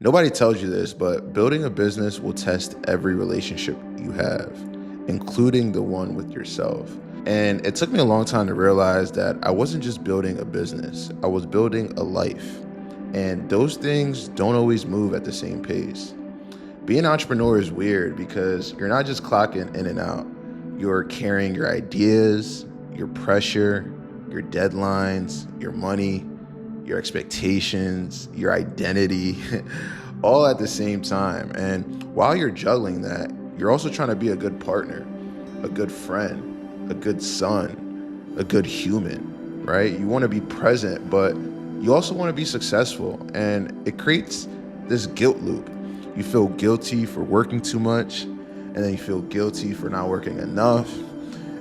Nobody tells you this, but building a business will test every relationship you have, including the one with yourself. And it took me a long time to realize that I wasn't just building a business, I was building a life. And those things don't always move at the same pace. Being an entrepreneur is weird because you're not just clocking in and out, you're carrying your ideas, your pressure, your deadlines, your money, your expectations, your identity, all at the same time. And while you're juggling that, you're also trying to be a good partner, a good friend, a good son, a good human, right? You want to be present, but you also want to be successful. And it creates this guilt loop. You feel guilty for working too much, and then you feel guilty for not working enough,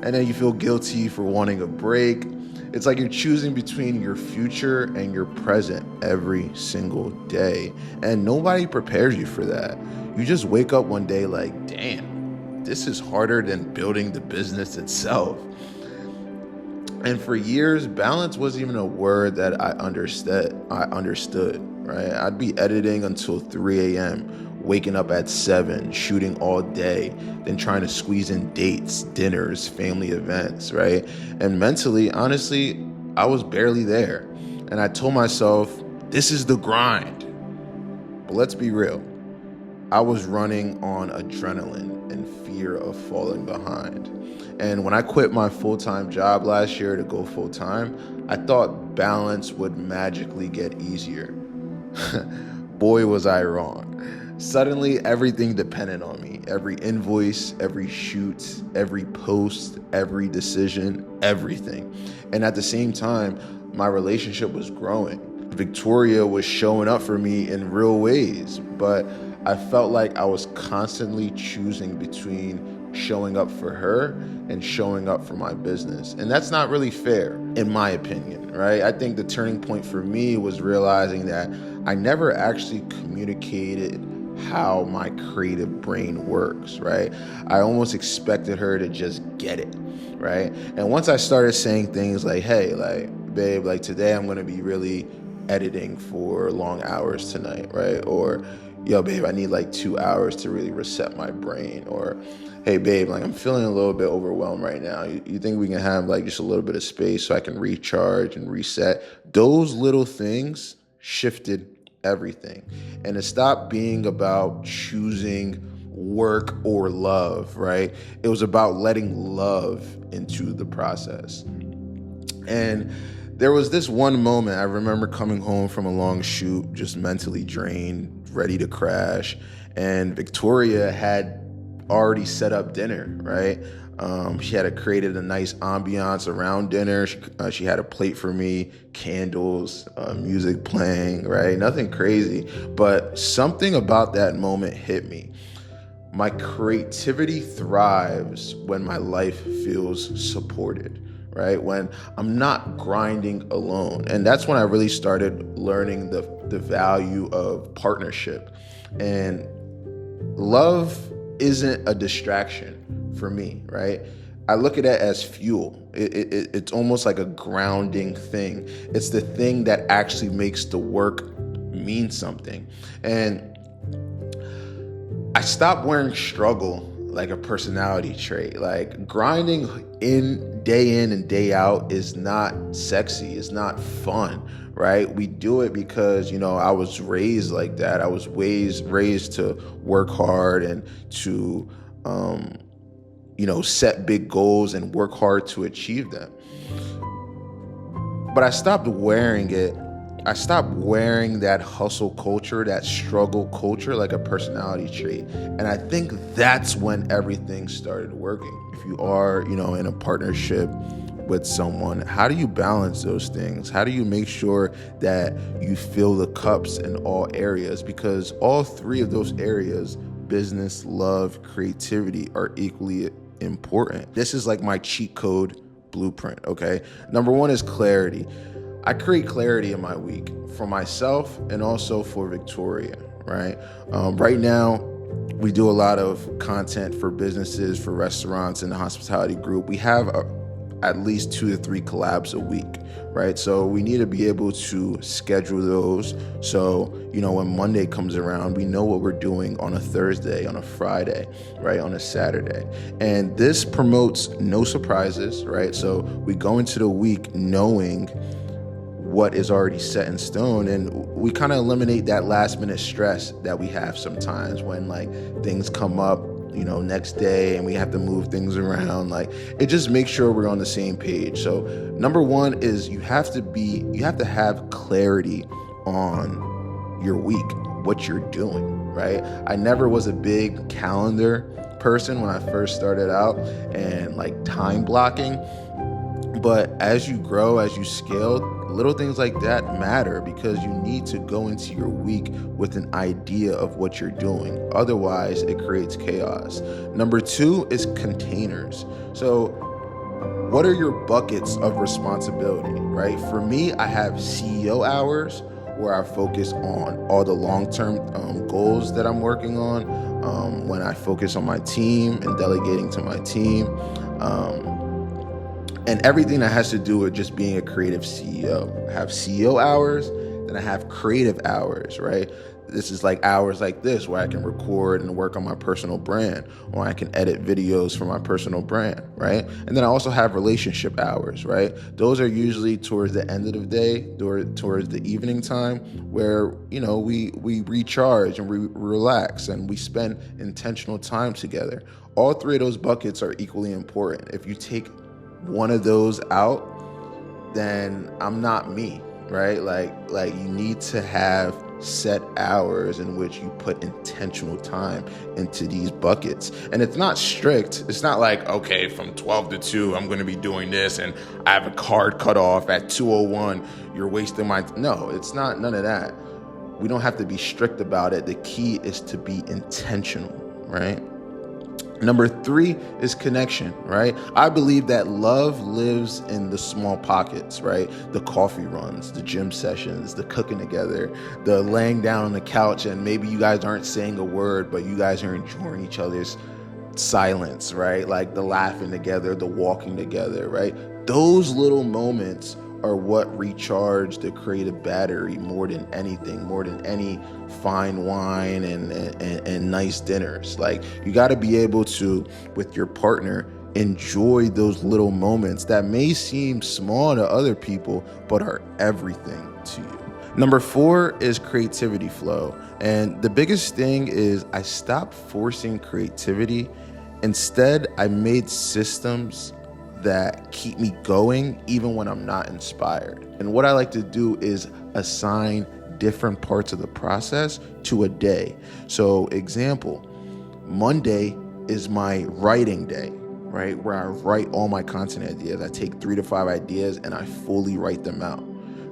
and then you feel guilty for wanting a break. It's like you're choosing between your future and your present every single day. And nobody prepares you for that. You just wake up one day like, damn, this is harder than building the business itself. And for years, balance wasn't even a word that I understood, right? I'd be editing until 3 a.m., waking up at 7, shooting all day, then trying to squeeze in dates, dinners, family events, right? And mentally, honestly, I was barely there. And I told myself, this is the grind. But let's be real. I was running on adrenaline and fear of falling behind. And when I quit my full-time job last year to go full-time, I thought balance would magically get easier. Boy, was I wrong. Suddenly, everything depended on me. Every invoice, every shoot, every post, every decision, everything. And at the same time, my relationship was growing. Victoria was showing up for me in real ways, but I felt like I was constantly choosing between showing up for her and showing up for my business. And that's not really fair, in my opinion, right? I think the turning point for me was realizing that I never actually communicated how my creative brain works, right? I almost expected her to just get it, right? And once I started saying things like, hey, like, babe, like today I'm gonna be really editing for long hours tonight, right? Or, yo, babe, I need like 2 hours to really reset my brain. Or, hey, babe, like I'm feeling a little bit overwhelmed right now. You think we can have like just a little bit of space so I can recharge and reset? Those little things shifted everything. And it stopped being about choosing work or love, right? It was about letting love into the process. And there was this one moment I remember coming home from a long shoot, just mentally drained, ready to crash. And Victoria had already set up dinner, right? She had created a nice ambiance around dinner. She had a plate for me, candles, music playing, right? Nothing crazy, but something about that moment hit me. My creativity thrives when my life feels supported, right? When I'm not grinding alone. And that's when I really started learning the value of partnership. And love isn't a distraction for me, right? I look at it as fuel. It's almost like a grounding thing. It's the thing that actually makes the work mean something. And I stopped wearing struggle like a personality trait. Like grinding in and day out is not sexy. It's not fun, right? We do it because, I was raised like that. I was raised to work hard and to, set big goals and work hard to achieve them. But I stopped wearing it. I stopped wearing that hustle culture, that struggle culture like a personality trait. And I think that's when everything started working. If you are, in a partnership with someone, how do you balance those things? How do you make sure that you fill the cups in all areas? Because all three of those areas, business, love, creativity, are equally important. This is like my cheat code blueprint, okay? Number one is clarity. I create clarity in my week for myself and also for Victoria, right? Right now, we do a lot of content for businesses, for restaurants, and the hospitality group. We have at least 2 to 3 collabs a week, right? So we need to be able to schedule those. So, when Monday comes around, we know what we're doing on a Thursday, on a Friday, right? On a Saturday. And this promotes no surprises, right? So we go into the week knowing what is already set in stone, and we kind of eliminate that last minute stress that we have sometimes when things come up next day and we have to move things around. It just makes sure we're on the same page. So number one is you have to have clarity on your week, what you're doing, right? I never was a big calendar person when I first started out and time blocking. But as you grow, as you scale, little things like that matter because you need to go into your week with an idea of what you're doing. Otherwise, it creates chaos. Number two is containers. So what are your buckets of responsibility, right? For me, I have CEO hours where I focus on all the long-term goals that I'm working on, when I focus on my team and delegating to my team, and everything that has to do with just being a creative CEO. I have CEO hours, then I have creative hours, right? This is hours like this where I can record and work on my personal brand, or I can edit videos for my personal brand, right? And then I also have relationship hours, right? Those are usually towards the end of the day, towards the evening time, where, we recharge and we relax and we spend intentional time together. All three of those buckets are equally important. If you take one of those out, then I'm not me, right? You need to have set hours in which you put intentional time into these buckets. And it's not strict. It's not okay, from 12 to 2, I'm going to be doing this, and I have a card cut off at 2:01. You're wasting my No, it's not none of that. We don't have to be strict about it. The key is to be intentional, right? Number three is connection, right? I believe that love lives in the small pockets, right? The coffee runs, the gym sessions, the cooking together, the laying down on the couch, and maybe you guys aren't saying a word, but you guys are enjoying each other's silence, right? The laughing together, the walking together, right? Those little moments are what recharge the creative battery more than anything, more than any fine wine and nice dinners. You got to be able to, with your partner, enjoy those little moments that may seem small to other people, but are everything to you. Number four is creativity flow. And the biggest thing is I stopped forcing creativity. Instead, I made systems that keep me going even when I'm not inspired. And what I like to do is assign different parts of the process to a day. So example, Monday is my writing day, right? Where I write all my content ideas. I take 3 to 5 ideas and I fully write them out,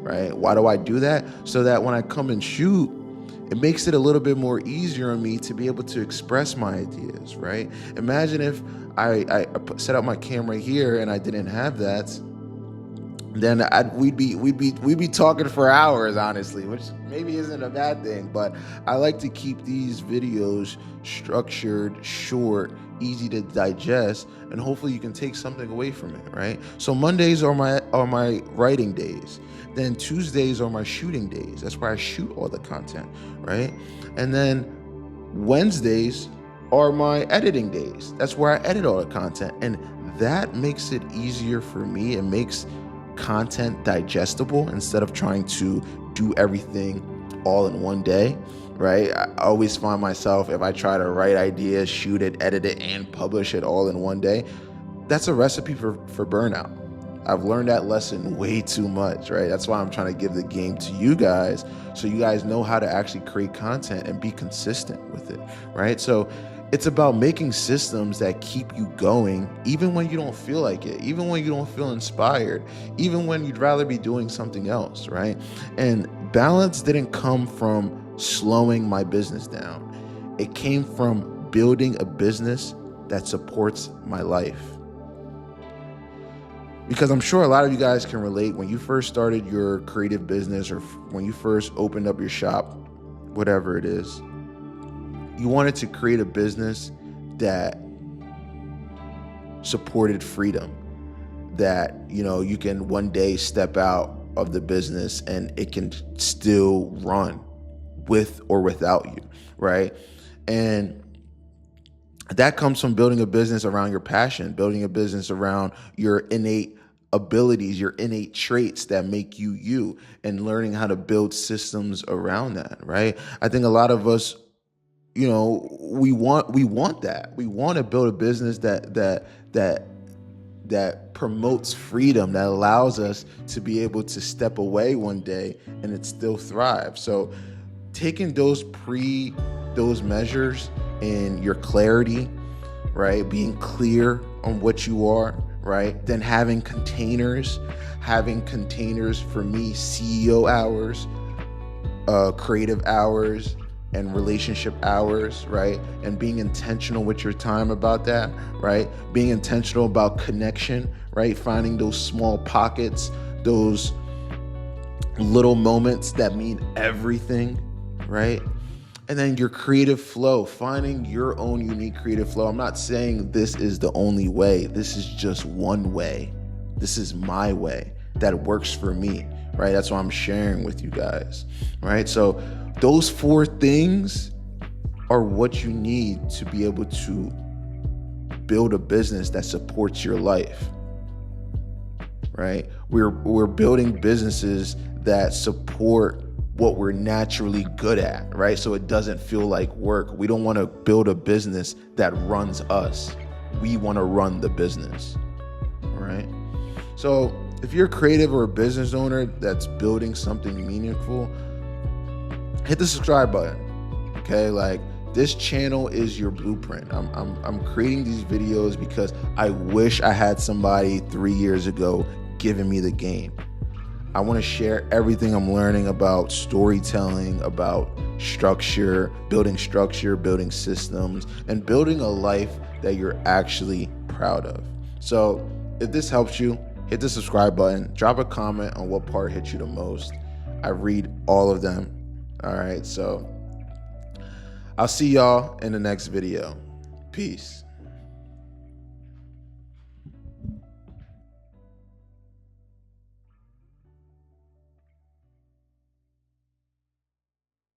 right? Why do I do that? So that when I come and shoot, it makes it a little bit more easier on me to be able to express my ideas, right? Imagine if I set up my camera here and I didn't have that, then we'd be talking for hours, honestly, which maybe isn't a bad thing. But I like to keep these videos structured, short, easy to digest, and hopefully you can take something away from it, right? So Mondays are my writing days. Then Tuesdays are my shooting days. That's where I shoot all the content, right? And then Wednesdays are my editing days. That's where I edit all the content. And that makes it easier for me. It makes content digestible instead of trying to do everything all in one day, right? I always find myself, if I try to write ideas, shoot it, edit it, and publish it all in one day, that's a recipe for burnout. I've learned that lesson way too much, right? That's why I'm trying to give the game to you guys, so you guys know how to actually create content and be consistent with it, right? So it's about making systems that keep you going, even when you don't feel like it, even when you don't feel inspired, even when you'd rather be doing something else, right? And balance didn't come from slowing my business down. It came from building a business that supports my life. Because I'm sure a lot of you guys can relate. When you first started your creative business, or when you first opened up your shop, whatever it is, you wanted to create a business that supported freedom, that, you know, you can one day step out of the business and it can still run with or without you, right? And that comes from building a business around your passion, building a business around your innate abilities, your innate traits that make you you, and learning how to build systems around that, right? I think a lot of us, you know, we want that. We want to build a business that promotes freedom, that allows us to be able to step away one day and it still thrives. So taking those measures in your clarity, right? Being clear on what you are, right? Then having containers for me, CEO hours, creative hours, and relationship hours, right? And being intentional with your time about that, right? Being intentional about connection, right? Finding those small pockets, those little moments that mean everything, right? And then your creative flow, finding your own unique creative flow. I'm not saying this is the only way. This is just one way. This is my way that works for me, right? That's what I'm sharing with you guys, right? So those 4 things are what you need to be able to build a business that supports your life, right? We're building businesses that support what we're naturally good at, right? So it doesn't feel like work. We don't want to build a business that runs us. We want to run the business, right? So if you're a creative or a business owner that's building something meaningful, hit the subscribe button, okay? Like, this channel is your blueprint. I'm creating these videos because I wish I had somebody 3 years ago giving me the game. I want to share everything I'm learning about storytelling, about structure, building systems, and building a life that you're actually proud of. So if this helps you, hit the subscribe button, drop a comment on what part hit you the most. I read all of them. All right, so I'll see y'all in the next video. Peace.